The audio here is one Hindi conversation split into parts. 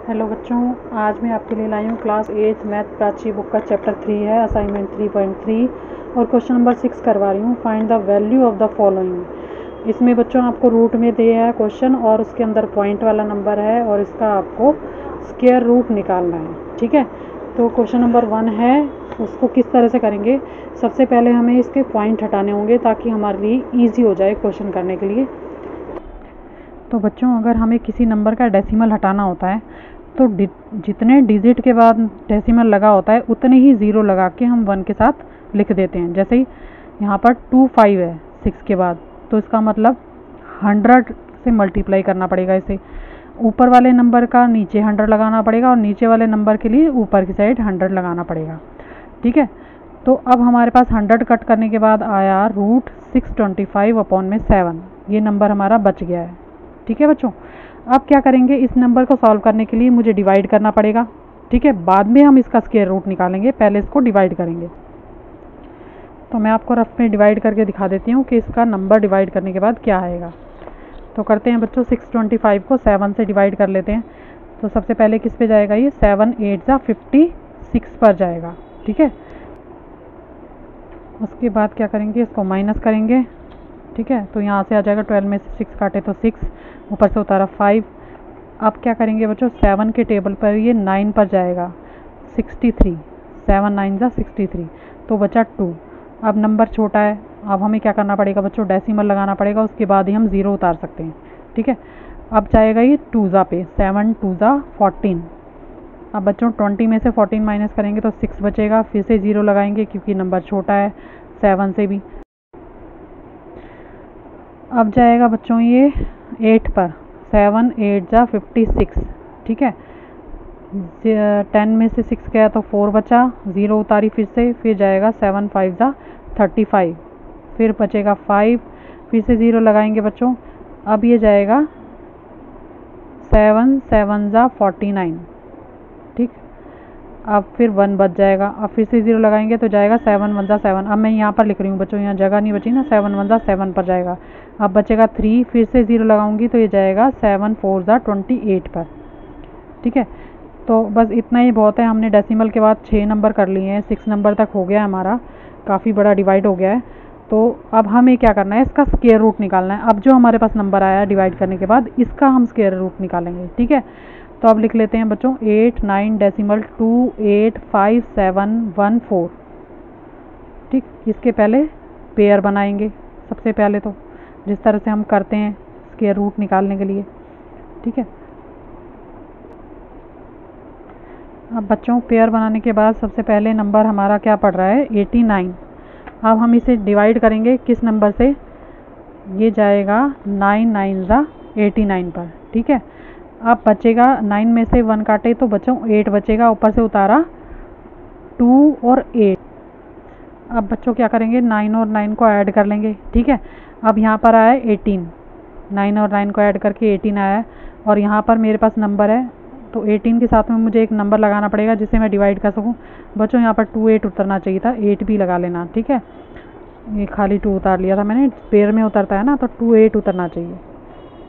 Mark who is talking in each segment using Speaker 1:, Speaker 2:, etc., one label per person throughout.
Speaker 1: हेलो बच्चों, आज मैं आपके लिए लाई हूँ क्लास 8 मैथ प्राची बुक का चैप्टर 3 है, असाइनमेंट 3.3 और क्वेश्चन नंबर 6 करवा रही हूँ। Find the value of the following. इसमें बच्चों आपको रूट में दिया है क्वेश्चन और उसके अंदर पॉइंट वाला नंबर है और इसका आपको स्क्वायर रूट निकालना है। ठीक है, तो क्वेश्चन नंबर 1 है, उसको किस तरह से करेंगे। सबसे पहले हमें इसके पॉइंट हटाने होंगे ताकि हमारे लिए ईजी हो जाए क्वेश्चन करने के लिए। तो बच्चों, अगर हमें किसी नंबर का डेसिमल हटाना होता है तो जितने डिजिट के बाद डेसिमल लगा होता है उतने ही ज़ीरो लगा के हम 1 के साथ लिख देते हैं। जैसे ही यहाँ पर 25 है 6 के बाद, तो इसका मतलब 100 से मल्टीप्लाई करना पड़ेगा इसे। ऊपर वाले नंबर का नीचे 100 लगाना पड़ेगा और नीचे वाले नंबर के लिए ऊपर की साइड 100 लगाना पड़ेगा। ठीक है, तो अब हमारे पास 100 कट करने के बाद आया रूट 625/7। ये नंबर हमारा बच गया है। ठीक है बच्चों, अब क्या करेंगे, इस नंबर को सॉल्व करने के लिए मुझे डिवाइड करना पड़ेगा। ठीक है, बाद में हम इसका स्क्वायर रूट निकालेंगे, पहले इसको डिवाइड करेंगे। तो मैं आपको रफ में डिवाइड करके दिखा देती हूँ कि इसका नंबर डिवाइड करने के बाद क्या आएगा। तो करते हैं बच्चों, 625 को 7 से डिवाइड कर लेते हैं। तो सबसे पहले किस पे जाएगा, ये 7 8 जा 56 पर जाएगा। ठीक है, उसके बाद क्या करेंगे, इसको माइनस करेंगे। ठीक है, तो यहाँ से आ जाएगा 12 में से 6 काटे तो 6, ऊपर से उतारा 5। अब क्या करेंगे बच्चों, 7 के टेबल पर ये 9 पर जाएगा, 63, 7 9 जा 63, तो बचा 2। अब नंबर छोटा है, अब हमें क्या करना पड़ेगा बच्चों, डेसिमल लगाना पड़ेगा, उसके बाद ही हम ज़ीरो उतार सकते हैं। ठीक है, अब जाएगा ये 2 जा पे, 7 2 जा 14। अब बच्चों 20 में से 14 माइनस करेंगे तो 6 बचेगा, फिर से ज़ीरो लगाएंगे क्योंकि नंबर छोटा है 7 से भी। अब जाएगा बच्चों ये 8 पर, 7 8 जा 56। ठीक है, 10 में से 6 गया तो 4 बचा, ज़ीरो उतारी फिर जाएगा 7 5 जा 35, फिर बचेगा 5, फिर से ज़ीरो लगाएंगे बच्चों। अब ये जाएगा 7 7 जा 49। ठीक, अब फिर 1 बच जाएगा, अब फिर से ज़ीरो लगाएंगे तो जाएगा 7 1 जा 7। अब मैं यहाँ पर लिख रही हूँ बच्चों, यहाँ जगह नहीं बची ना, 7 1 जा 7 पर जाएगा। अब बचेगा 3, फिर से ज़ीरो लगाऊंगी तो ये जाएगा 7 4 जा 28 पर। ठीक है, तो बस इतना ही बहुत है। हमने डेसिमल के बाद 6 नंबर कर लिए हैं, 6 नंबर तक हो गया हमारा, काफ़ी बड़ा डिवाइड हो गया है। तो अब हमें क्या करना है, इसका स्क्वायर रूट निकालना है। अब जो हमारे पास नंबर आया डिवाइड करने के बाद, इसका हम स्क्वायर रूट निकालेंगे। ठीक है, तो अब लिख लेते हैं बच्चों 8 9 डेसिमल 2 8 5 7 1 4। ठीक, इसके पहले पेयर बनाएंगे सबसे पहले, तो जिस तरह से हम करते हैं स्क्वायर रूट निकालने के लिए। ठीक है, अब बच्चों पेयर बनाने के बाद सबसे पहले नंबर हमारा क्या पड़ रहा है, 89। अब हम इसे डिवाइड करेंगे किस नंबर से, ये जाएगा 9 9 जा 89 पर। ठीक है, अब बचेगा 9 में से 1 काटे तो बच्चों 8 बचेगा, ऊपर से उतारा 2 और 8। अब बच्चों क्या करेंगे, 9 और 9 को ऐड कर लेंगे। ठीक है, अब यहाँ पर आया 18, 9 और 9 को ऐड करके 18 आया है, और यहाँ पर मेरे पास नंबर है तो 18 के साथ में मुझे एक नंबर लगाना पड़ेगा जिससे मैं डिवाइड कर सकूँ। बच्चों यहाँ पर 2 8 उतरना चाहिए था, 8 भी लगा लेना। ठीक है, ये खाली 2 उतार लिया था मैंने, पेयर में उतरता है ना, तो 2 8 उतरना चाहिए।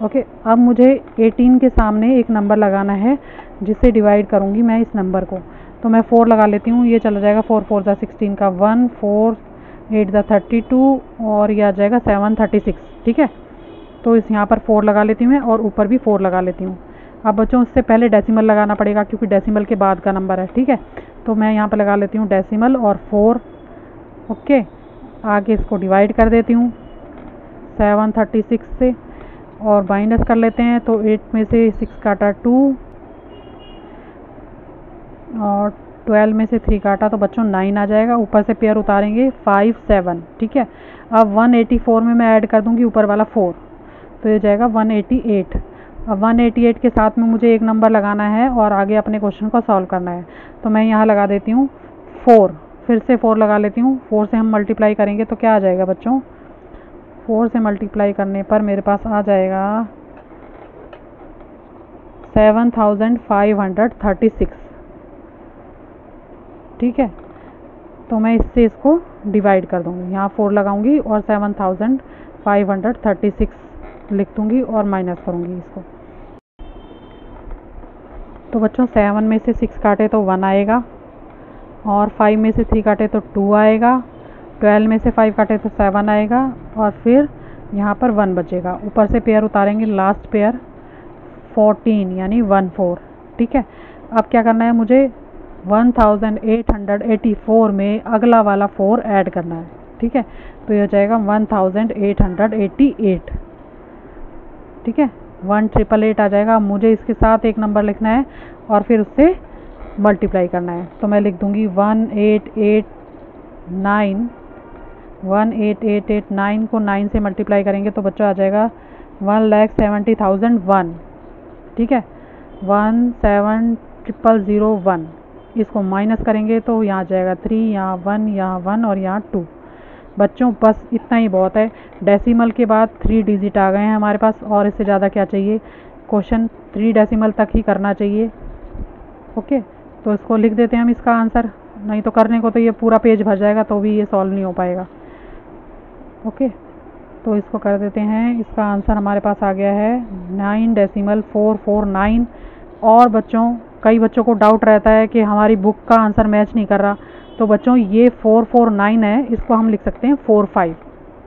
Speaker 1: ओके, अब मुझे 18 के सामने एक नंबर लगाना है जिससे डिवाइड करूँगी मैं इस नंबर को। तो मैं 4 लगा लेती हूँ, ये चला जाएगा 4 4 जा 16 का 1 4 8 जा 32 और यह आ जाएगा 7 36। ठीक है, तो इस यहाँ पर 4 लगा लेती हूँ मैं और ऊपर भी 4 लगा लेती हूँ। अब बच्चों इससे पहले डेसिमल लगाना पड़ेगा क्योंकि डेसिमल के बाद का नंबर है। ठीक है, तो मैं यहाँ पर लगा लेती हूँ डेसिमल और 4। ओके, आगे इसको डिवाइड कर देती हूँ 7 36 से और माइनस कर लेते हैं। तो 8 में से 6 काटा 2 और 12 में से 3 काटा तो बच्चों 9 आ जाएगा, ऊपर से पेयर उतारेंगे 5 7। ठीक है, अब 184 में मैं ऐड कर दूंगी ऊपर वाला 4, तो ये जाएगा 188। अब 188 के साथ में मुझे एक नंबर लगाना है और आगे अपने क्वेश्चन को सॉल्व करना है। तो मैं यहाँ लगा देती हूँ 4, फिर से 4 लगा लेती हूँ। 4 से हम मल्टीप्लाई करेंगे तो क्या आ जाएगा बच्चों, 4 से मल्टीप्लाई करने पर मेरे पास आ जाएगा 7536। ठीक है, तो मैं इससे इसको डिवाइड कर दूँगी, यहाँ 4 लगाऊंगी और 7536 लिख दूँगी और माइनस करूँगी इसको। तो बच्चों 7 में से 6 काटे तो 1 आएगा, और 5 में से 3 काटे तो 2 आएगा, 12 में से 5 काटे तो 7 आएगा, और फिर यहाँ पर 1 बचेगा। ऊपर से पेयर उतारेंगे, लास्ट पेयर 14 यानी 14। ठीक है, अब क्या करना है मुझे 1884 में अगला वाला 4 ऐड करना है। ठीक है, तो ये हो जाएगा 1888। ठीक है, 1888 आ जाएगा। मुझे इसके साथ एक नंबर लिखना है और फिर उससे मल्टीप्लाई करना है। तो मैं लिख दूंगी 1889 को 9 से मल्टीप्लाई करेंगे तो बच्चों आ जाएगा 1,70,001। ठीक है, 1,70,001। इसको माइनस करेंगे तो यहाँ आ जाएगा 3, यहाँ 1, यहाँ 1 और यहाँ 2। बच्चों बस इतना ही बहुत है। डेसिमल के बाद 3 डिजिट आ गए हैं हमारे पास, और इससे ज़्यादा क्या चाहिए। क्वेश्चन 3 डेसिमल तक ही करना चाहिए। ओके, तो इसको लिख देते हैं हम इसका आंसर, नहीं तो करने को तो ये पूरा पेज भर जाएगा तो भी ये सॉल्व नहीं हो पाएगा। ओके, तो इसको कर देते हैं। इसका आंसर हमारे पास आ गया है 9.449। और बच्चों कई बच्चों को डाउट रहता है कि हमारी बुक का आंसर मैच नहीं कर रहा, तो बच्चों ये 449 है, इसको हम लिख सकते हैं 45।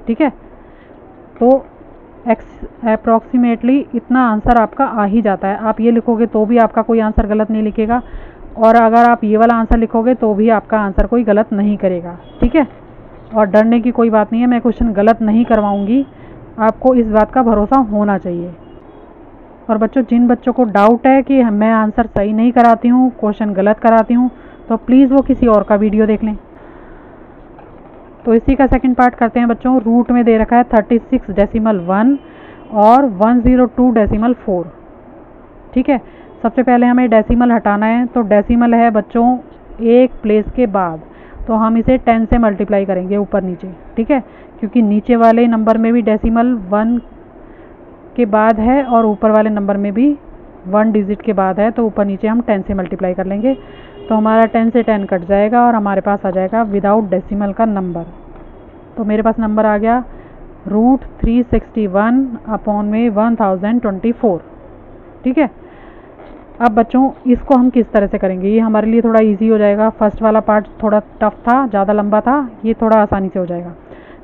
Speaker 1: ठीक है, तो अप्रॉक्सीमेटली इतना आंसर आपका आ ही जाता है। आप ये लिखोगे तो भी आपका कोई आंसर गलत नहीं लिखेगा, और अगर आप ये वाला आंसर लिखोगे तो भी आपका आंसर कोई गलत नहीं करेगा। ठीक है, और डरने की कोई बात नहीं है, मैं क्वेश्चन गलत नहीं करवाऊंगी, आपको इस बात का भरोसा होना चाहिए। और बच्चों जिन बच्चों को डाउट है कि मैं आंसर सही नहीं कराती हूँ, क्वेश्चन गलत कराती हूँ, तो प्लीज़ वो किसी और का वीडियो देख लें। तो इसी का सेकंड पार्ट करते हैं बच्चों। रूट में दे रखा है 36.1 और 102.4। ठीक है, सबसे पहले हमें डेसिमल हटाना है। तो डेसिमल है बच्चों एक प्लेस के बाद, तो हम इसे 10 से मल्टीप्लाई करेंगे ऊपर नीचे। ठीक है, क्योंकि नीचे वाले नंबर में भी डेसिमल 1 के बाद है और ऊपर वाले नंबर में भी 1 डिजिट के बाद है, तो ऊपर नीचे हम 10 से मल्टीप्लाई कर लेंगे। तो हमारा 10 से 10 कट जाएगा और हमारे पास आ जाएगा विदाउट डेसिमल का नंबर। तो मेरे पास नंबर आ गया √361 अपॉन में 1024। ठीक है, अब बच्चों इसको हम किस तरह से करेंगे, ये हमारे लिए थोड़ा इजी हो जाएगा। फर्स्ट वाला पार्ट थोड़ा टफ था, ज़्यादा लंबा था, ये थोड़ा आसानी से हो जाएगा।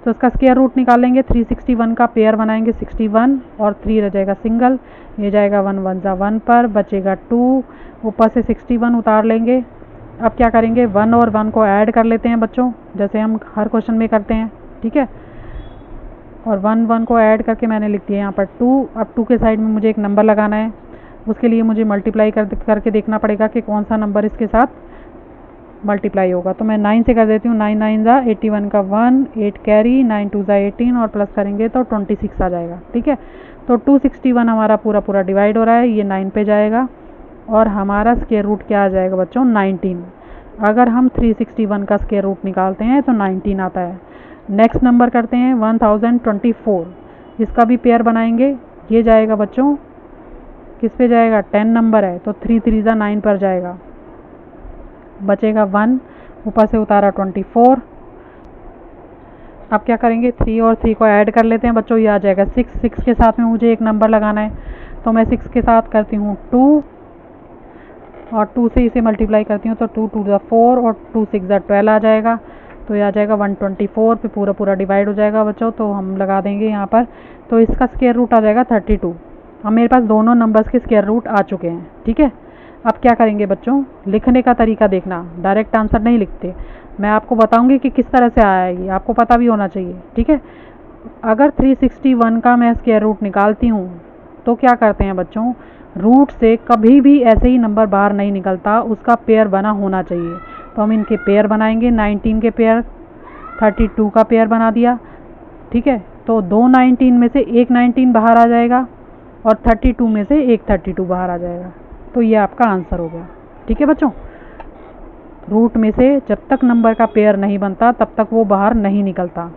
Speaker 1: तो इसका स्क्वायर रूट निकालेंगे। 361 का पेयर बनाएंगे 61 और 3 रह जाएगा सिंगल, ये जाएगा 1 1 जा 1 पर, बचेगा 2, ऊपर से 61 उतार लेंगे। अब क्या करेंगे 1 और 1 को ऐड कर लेते हैं बच्चों, जैसे हम हर क्वेश्चन में करते हैं। ठीक है, और 1 1 को ऐड करके मैंने लिख दिया यहाँ पर 2। अब 2 के साइड में मुझे एक नंबर लगाना है, उसके लिए मुझे मल्टीप्लाई करके देखना पड़ेगा कि कौन सा नंबर इसके साथ मल्टीप्लाई होगा। तो मैं 9 से कर देती हूँ। 9 9 जा 81 का 1, 8 कैरी, 9 2 जा 18 और प्लस करेंगे तो 26 आ जाएगा। ठीक है, तो 261 हमारा पूरा डिवाइड हो रहा है, ये 9 पे जाएगा और हमारा स्क्वायर रूट क्या आ जाएगा बच्चों 19। अगर हम 361 का स्क्वायर रूट निकालते हैं तो 19 आता है। नेक्स्ट नंबर करते हैं 1024, इसका भी पेयर बनाएंगे। ये जाएगा बच्चों किस पे जाएगा, 10 नंबर है तो 3 3 जा 9 पर जाएगा, बचेगा 1, ऊपर से उतारा 24। अब क्या करेंगे 3 और 3 को ऐड कर लेते हैं बच्चों, ये आ जाएगा 6। 6 के साथ में मुझे एक नंबर लगाना है, तो मैं 6 के साथ करती हूँ 2 और 2 से इसे मल्टीप्लाई करती हूँ तो 2 2 जा 4 और 2 6 जा 12 आ जाएगा। तो ये आ जाएगा 124 पे पूरा डिवाइड हो जाएगा बच्चों, तो हम लगा देंगे यहाँ पर। तो इसका स्क्वायर रूट आ जाएगा 32। अब मेरे पास दोनों नंबर्स के स्क्वायर रूट आ चुके हैं। ठीक है, अब क्या करेंगे बच्चों, लिखने का तरीका देखना, डायरेक्ट आंसर नहीं लिखते, मैं आपको बताऊंगी कि किस तरह से आया है, ये आपको पता भी होना चाहिए। ठीक है, अगर 361 का मैं स्क्वायर रूट निकालती हूँ तो क्या करते हैं बच्चों, रूट से कभी भी ऐसे ही नंबर बाहर नहीं निकलता, उसका पेयर बना होना चाहिए। तो हम इनके पेयर बनाएंगे। 19 के पेयर, 32 का पेयर बना दिया। ठीक है, तो 2 19 में से एक 19 बाहर आ जाएगा और 32 में से एक 32 बाहर आ जाएगा। तो ये आपका आंसर हो गया। ठीक है बच्चों, रूट में से जब तक नंबर का पेयर नहीं बनता तब तक वो बाहर नहीं निकलता।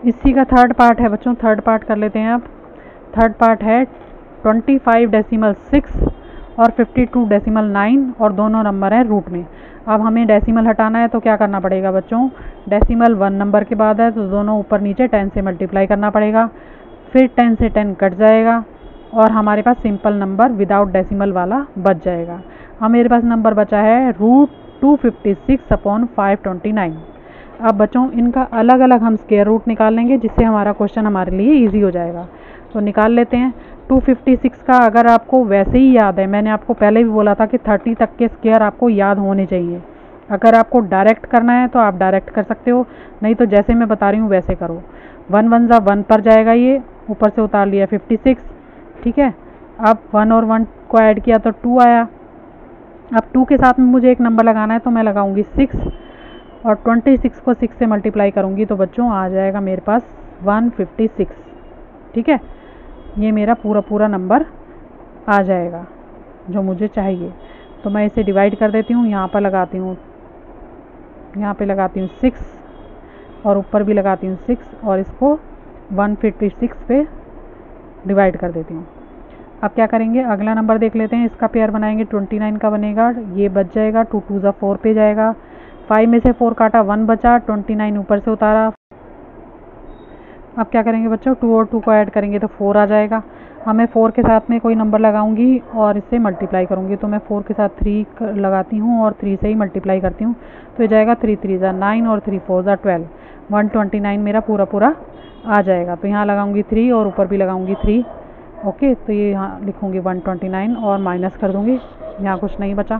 Speaker 1: इसी का थर्ड पार्ट है बच्चों, थर्ड पार्ट कर लेते हैं। अब थर्ड पार्ट है 25.6 और 52.9 और दोनों नंबर हैं रूट में। अब हमें डेसिमल हटाना है तो क्या करना पड़ेगा बच्चों, डेसिमल 1 नंबर के बाद है तो दोनों ऊपर नीचे 10 से मल्टीप्लाई करना पड़ेगा, फिर 10 से 10 कट जाएगा और हमारे पास सिंपल नंबर विदाउट डेसिमल वाला बच जाएगा। अब मेरे पास नंबर बचा है √256/529। अब बच्चों इनका अलग अलग हम स्क्वायर रूट निकाल लेंगे, जिससे हमारा क्वेश्चन हमारे लिए इजी हो जाएगा। तो निकाल लेते हैं। 256 का अगर आपको वैसे ही याद है, मैंने आपको पहले भी बोला था कि 30 तक के स्क्वायर आपको याद होने चाहिए। अगर आपको डायरेक्ट करना है तो आप डायरेक्ट कर सकते हो, नहीं तो जैसे मैं बता रही हूँ वैसे करो। 1 1 जा 1 पर जाएगा, ये ऊपर से उतार लिया 56, ठीक है। अब 1 और 1 को ऐड किया तो 2 आया। अब 2 के साथ में मुझे एक नंबर लगाना है, तो मैं लगाऊंगी 6 और 26 को 6 से मल्टीप्लाई करूंगी तो बच्चों आ जाएगा मेरे पास 156, ठीक है। ये मेरा पूरा नंबर आ जाएगा जो मुझे चाहिए। तो मैं इसे डिवाइड कर देती हूँ, यहाँ पर लगाती हूँ, यहाँ पे लगाती हूँ 6 और ऊपर भी लगाती हूँ 6 और इसको 156 पे डिवाइड कर देती हूँ। अब क्या करेंगे, अगला नंबर देख लेते हैं। इसका पेयर बनाएंगे, 29 का बनेगा, ये बच जाएगा। 2 2 जा 4 पे जाएगा, 5 में से 4 काटा 1 बचा, 29 ऊपर से उतारा। अब क्या करेंगे बच्चों, 2 और 2 को ऐड करेंगे तो 4 आ जाएगा। अब मैं 4 के साथ में कोई नंबर लगाऊंगी और इससे मल्टीप्लाई करूंगी। तो मैं 4 के साथ 3 लगाती हूँ और 3 से ही मल्टीप्लाई करती हूँ, तो ये जाएगा 3 3 जा 9 और 3 4 जा 12, 129 मेरा पूरा आ जाएगा। तो यहाँ लगाऊंगी 3 और ऊपर भी लगाऊंगी 3, ओके। तो ये यहाँ लिखूंगी 129 और माइनस कर दूंगी, यहाँ कुछ नहीं बचा।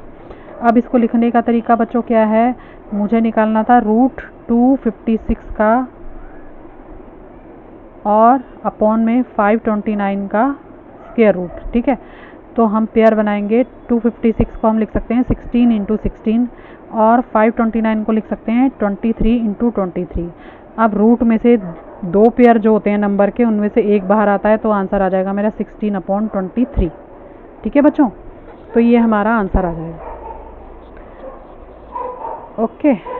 Speaker 1: अब इसको लिखने का तरीका बच्चों क्या है, मुझे निकालना था √256 का और अपॉन में 529 का स्क्वायर रूट, ठीक है। तो हम पेयर बनाएंगे, 256 को हम लिख सकते हैं 16 × 16 और 529 को लिख सकते हैं 23 × 23। अब रूट में से 2 पेयर जो होते हैं नंबर के, उनमें से एक बाहर आता है, तो आंसर आ जाएगा मेरा 16/23, ठीक है बच्चों। तो ये हमारा आंसर आ जाएगा, ओके।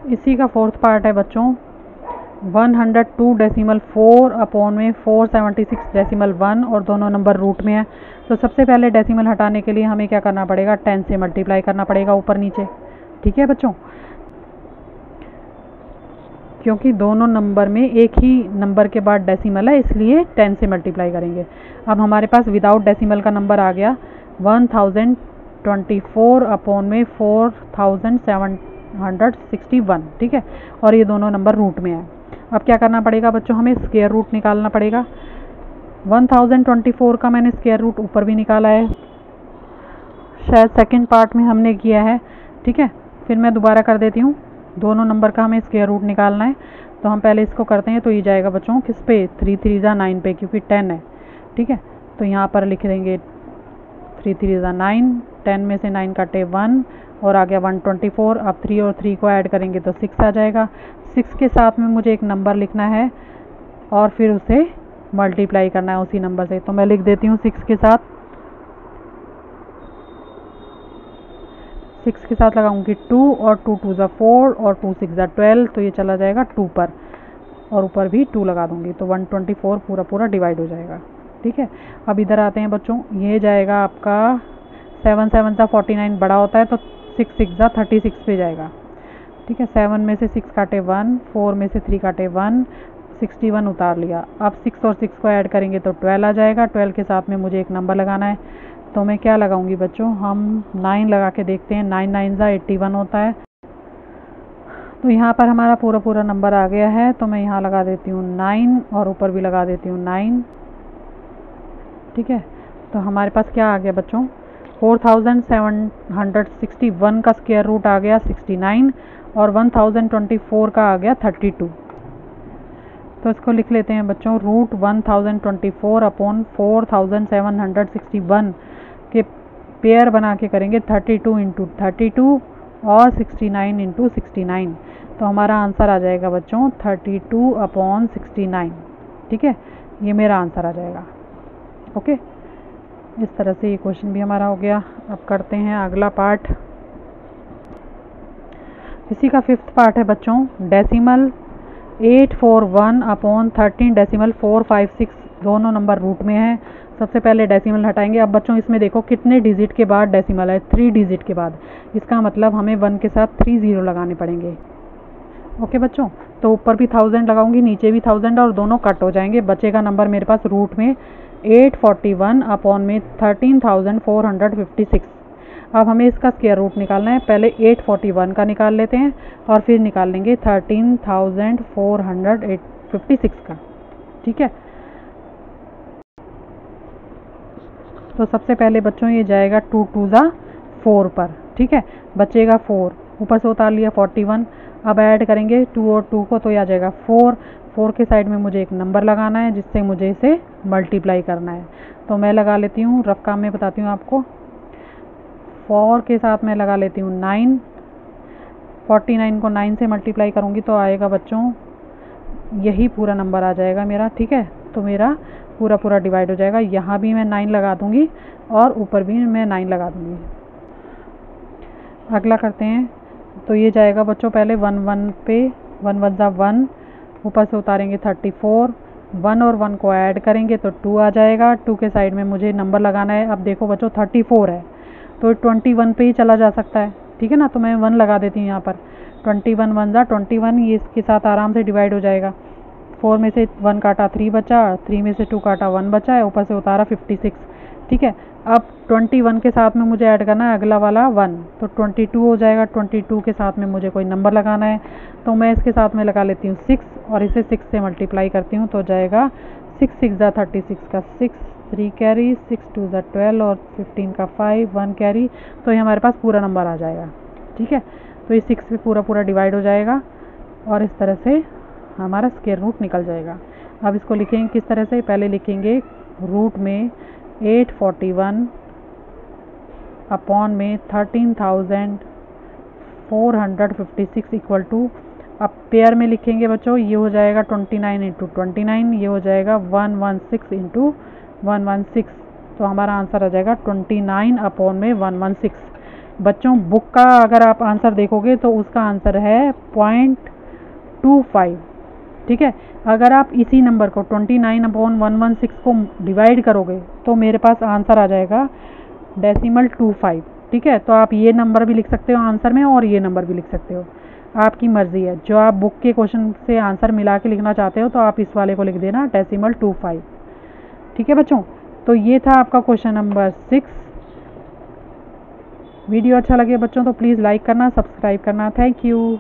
Speaker 1: इसी का 4th पार्ट है बच्चों, 102.4 अपॉन में 476.1 और दोनों नंबर रूट में है। तो सबसे पहले डेसिमल हटाने के लिए हमें क्या करना पड़ेगा, 10 से मल्टीप्लाई करना पड़ेगा ऊपर नीचे, ठीक है बच्चों। क्योंकि दोनों नंबर में एक ही नंबर के बाद डेसिमल है, इसलिए 10 से मल्टीप्लाई करेंगे। अब हमारे पास विदाउट डेसिमल का नंबर आ गया 1024 अपॉन में 4761, ठीक है। और ये दोनों नंबर रूट में है। अब क्या करना पड़ेगा बच्चों, हमें स्क्वायर रूट निकालना पड़ेगा। 1024 का मैंने स्क्वायर रूट ऊपर भी निकाला है, शायद सेकंड पार्ट में हमने किया है, ठीक है। फिर मैं दोबारा कर देती हूँ, दोनों नंबर का हमें स्क्वायर रूट निकालना है। तो हम पहले इसको करते हैं, तो ये जाएगा बच्चों किस पे, 3 3 जा 9 पे, क्योंकि 10 है, ठीक है। तो यहाँ पर लिख देंगे 3 3 जा 9, 10 में से 9 काटे 1 और आ गया 124। अब 3 और 3 को ऐड करेंगे तो 6 आ जाएगा। 6 के साथ में मुझे एक नंबर लिखना है और फिर उसे मल्टीप्लाई करना है उसी नंबर से। तो मैं लिख देती हूँ 6 के साथ लगाऊंगी 2 और 2 2 जा 4 और 2 6 जा 12, तो ये चला जाएगा 2 पर और ऊपर भी 2 लगा दूंगी, तो 124 पूरा डिवाइड हो जाएगा, ठीक है। अब इधर आते हैं बच्चों, ये जाएगा आपका 7 7 जा 49 बड़ा होता है, तो 6 6 जा 36 पे जाएगा, ठीक है। 7 में से 6 काटे 1, 4 में से 3 काटे 1, 61 उतार लिया। अब 6 और 6 को ऐड करेंगे तो 12 आ जाएगा। 12 के साथ में मुझे एक नंबर लगाना है, तो मैं क्या लगाऊंगी बच्चों, हम 9 लगा के देखते हैं। 9 9 जा 81 होता है। तो यहाँ पर हमारा पूरा नंबर आ गया है, तो मैं यहाँ लगा देती हूँ 9 और ऊपर भी लगा देती हूँ 9, ठीक है। तो हमारे पास क्या आ गया बच्चों, 4761 का स्क्वायर रूट आ गया 69 और 1024 का आ गया 32। तो इसको लिख लेते हैं बच्चों, √1024 अपॉन 4761 के पेयर बना के करेंगे 32 × 32 और 69 × 69। तो हमारा आंसर आ जाएगा बच्चों 32/69, ठीक है। ये मेरा आंसर आ जाएगा, ओके। इस तरह से ये क्वेश्चन भी हमारा हो गया। अब करते हैं अगला पार्ट। इसी का 5th पार्ट है बच्चों, डेसिमल 841 अपॉन 13.456, दोनों नंबर रूट में है। सबसे पहले डेसिमल हटाएंगे। अब बच्चों इसमें देखो कितने डिजिट के बाद डेसिमल है, 3 डिजिट के बाद। इसका मतलब हमें 1 के साथ 3 0 लगाने पड़ेंगे, ओके बच्चों। तो ऊपर भी 1000 लगाऊंगी, नीचे भी 1000 और दोनों कट हो जाएंगे। बचेगा नंबर मेरे पास रूट में 841 अपॉन में 13,456। अब हमें इसका स्क्वायर रूट निकालना है। पहले 841 का निकाल लेते हैं और फिर निकाल लेंगे 13,456 का। ठीक है, तो सबसे पहले बच्चों ये जाएगा 2 2 ज़ा 4 पर। ठीक है, बचेगा 4, ऊपर से उतार लिया 41। अब ऐड करेंगे 2 और 2 को, तो यह आ जाएगा 4। 4 के साइड में मुझे एक नंबर लगाना है जिससे मुझे इसे मल्टीप्लाई करना है। तो मैं लगा लेती हूँ, रफ काम में बताती हूँ आपको। 4 के साथ मैं लगा लेती हूँ 9। 49 को 9 से मल्टीप्लाई करूँगी तो आएगा बच्चों यही पूरा नंबर आ जाएगा मेरा। ठीक है, तो मेरा पूरा पूरा डिवाइड हो जाएगा। यहाँ भी मैं 9 लगा दूँगी और ऊपर भी मैं 9 लगा दूँगी। अगला करते हैं, तो ये जाएगा बच्चों पहले 1 1 पे 1 1 ज़ा 1, ऊपर से उतारेंगे 34। 1 और 1 को ऐड करेंगे तो 2 आ जाएगा। 2 के साइड में मुझे नंबर लगाना है। अब देखो बच्चों 34 है तो 21 पे ही चला जा सकता है। ठीक है ना, तो मैं 1 लगा देती हूँ यहाँ पर। 21 1 ज़ा 21, ये इसके साथ आराम से डिवाइड हो जाएगा। 4 में से 1 काटा 3 बचा, 3 में से 2 काटा 1 बचा है, ऊपर से उतारा 56। ठीक है, अब 21 के साथ में मुझे ऐड करना है अगला वाला 1, तो 22 हो जाएगा। 22 के साथ में मुझे कोई नंबर लगाना है, तो मैं इसके साथ में लगा लेती हूँ 6 और इसे 6 से मल्टीप्लाई करती हूँ तो जाएगा 6 6 ज़ा 36 का 6, 3 कैरी, 6 2 ज़ा 12 और 15 का 5, 1 कैरी, तो ये हमारे पास पूरा नंबर आ जाएगा। ठीक है, तो ये 6 पे पूरा पूरा डिवाइड हो जाएगा और इस तरह से हमारा स्क्वायर रूट निकल जाएगा। अब इसको लिखेंगे किस तरह से, पहले लिखेंगे रूट में 841 अपॉन में 13,456 इक्वल टू, अब पेयर में लिखेंगे बच्चों, ये हो जाएगा 29 इंटू 29, ये हो जाएगा 116 इंटू 116, तो हमारा आंसर आ जाएगा 29 अपॉन में 116। बच्चों बुक का अगर आप आंसर देखोगे तो उसका आंसर है 0.25। ठीक है, अगर आप इसी नंबर को 29 अपॉन 116 को डिवाइड करोगे तो मेरे पास आंसर आ जाएगा 0.25। ठीक है, तो आप ये नंबर भी लिख सकते हो आंसर में और ये नंबर भी लिख सकते हो, आपकी मर्ज़ी है। जो आप बुक के क्वेश्चन से आंसर मिला के लिखना चाहते हो तो आप इस वाले को लिख देना 0.25। ठीक है बच्चों, तो ये था आपका क्वेश्चन नंबर 6। वीडियो अच्छा लगे बच्चों तो प्लीज़ लाइक करना, सब्सक्राइब करना। Thank you.